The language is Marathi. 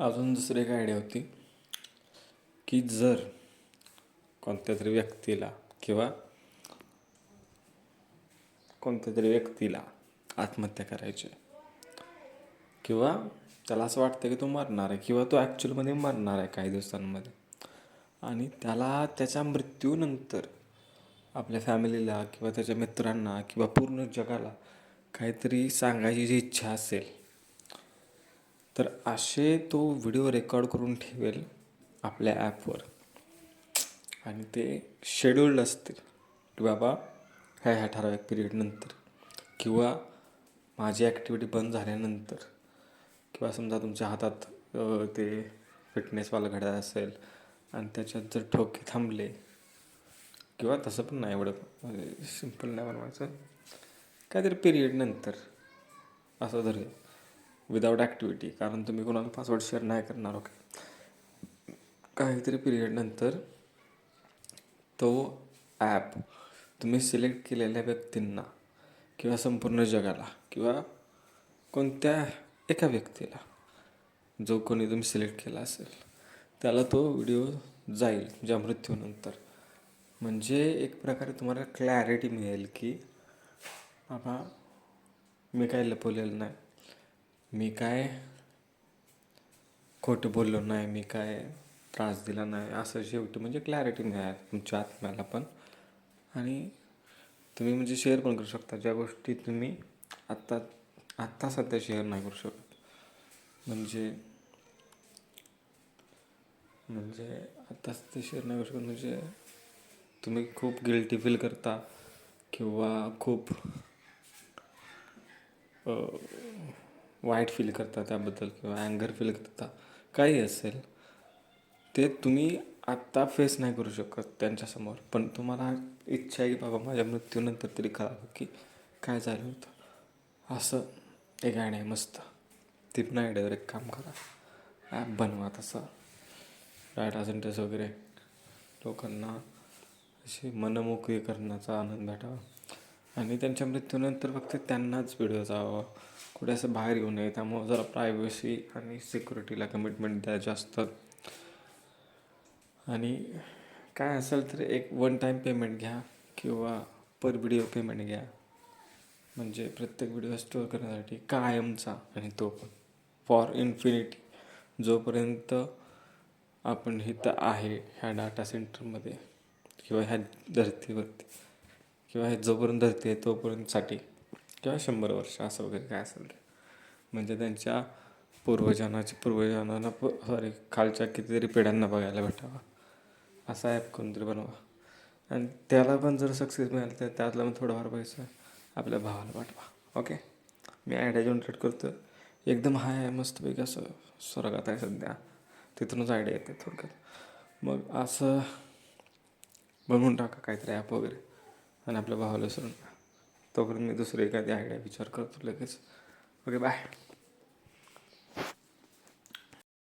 अजून दुसरी एक आयडिया होती की जर कोणत्या तरी व्यक्तीला किंवा आत्महत्या करायची किंवा त्याला असं वाटतं की तो मरणार आहे किंवा तो ॲक्च्युअलमध्ये मरणार आहे काही दिवसांमध्ये आणि त्याला त्याच्या मृत्यूनंतर आपल्या फॅमिलीला किंवा त्याच्या मित्रांना किंवा पूर्ण जगाला काहीतरी सांगायची जी इच्छा असेल तर असे तो व्हिडिओ रेकॉर्ड करून ठेवेल आपल्या ॲपवर आणि ते शेड्यूल्ड असतील की बाबा ह्या ठराविक पिरियडनंतर किंवा माझी ॲक्टिव्हिटी बंद झाल्यानंतर किंवा समजा तुमच्या हातात ते फिटनेसवाला घड्याळ असेल आणि त्याच्यात जर ठोके थांबले किंवा तसं पण नाही एवढं सिम्पल नाही बनवायचं काहीतरी पिरियडनंतर असं धरूया विदाऊट ॲक्टिव्हिटी कारण तुम्ही कोणाला पासवर्ड शेअर नाही करणार ओके काहीतरी पिरियडनंतर तो ॲप तुम्ही सिलेक्ट केलेल्या व्यक्तींना किंवा संपूर्ण जगाला किंवा कोणत्या एका व्यक्तीला जो कोणी तुम्ही सिलेक्ट केला असेल त्याला तो व्हिडिओ जाईल ज्या मृत्यूनंतर म्हणजे एक प्रकारे तुम्हाला क्लॅरिटी मिळेल की बाबा मी काय लपवलेलं नाही मी काय खोटं बोललो नाही मी काय त्रास दिला नाही असं शेवटी म्हणजे क्लॅरिटी मिळाल तुमच्या आत्म्याला पण आणि तुम्ही म्हणजे शेअर पण करू शकता ज्या गोष्टी तुम्ही आत्ता सध्या शेअर नाही करू शकत म्हणजे आत्ताच ते शेअर नाही करू शकत म्हणजे तुम्ही खूप गिल्टी फील करता किंवा खूप वाईट फील करता त्याबद्दल किंवा अँगर फील करता काही असेल ते तुम्ही आत्ता फेस नाही करू शकत त्यांच्यासमोर पण तुम्हाला इच्छा आहे की बाबा माझ्या मृत्यूनंतर तरी कळावं की काय झालं होतं असं एक आयडिया आहे मस्त ती पण आयडियावर एक काम करा ॲप बनवा तसं डाटा सेंटर्स वगैरे लोकांना अशी मनमोकळी करण्याचा आनंद भेटावा आणि त्यांच्या मृत्यूनंतर फक्त त्यांनाच व्हिडिओ जावा कुठे असं बाहेर येऊ नये त्यामुळं जरा प्रायव्हसी आणि सिक्युरिटीला कमिटमेंट द्या जास्त आणि काय असेल तर एक वन टाईम पेमेंट घ्या किंवा पर व्हिडिओ पेमेंट घ्या म्हणजे प्रत्येक व्हिडिओ स्टोअर करण्यासाठी कायमचा आणि तो पण फॉर इन्फिनिटी जोपर्यंत आपण इथं आहे ह्या डाटा सेंटरमध्ये किंवा ह्या धर्तीवरती किंवा हे जोपर्यंत धरती आहे तोपर्यंतसाठी किंवा 100 वर्ष असं वगैरे काय असेल ते म्हणजे त्यांच्या पूर्वजांना सॉरी खालच्या कितीतरी पिढ्यांना बघायला भेटावा असा ॲप कोणतरी बनवा आणि त्याला पण जर सक्सेस मिळालं तर त्यातला पण थोडाफार पैसा आपल्या भावाला पाठवा ओके मी आयडिया जनरेट करतो एकदम हाय आहे मस्तपैकी असं स्वर्गात आहे सध्या तिथूनच आयडिया येते थोडक्यात मग असं बनवून टाका काहीतरी ॲप वगैरे आणि आपल्या भावाला विसरून तोपर्यंत मी दुसरी एखादी आयडिया विचार करतो लगेच ओके बाय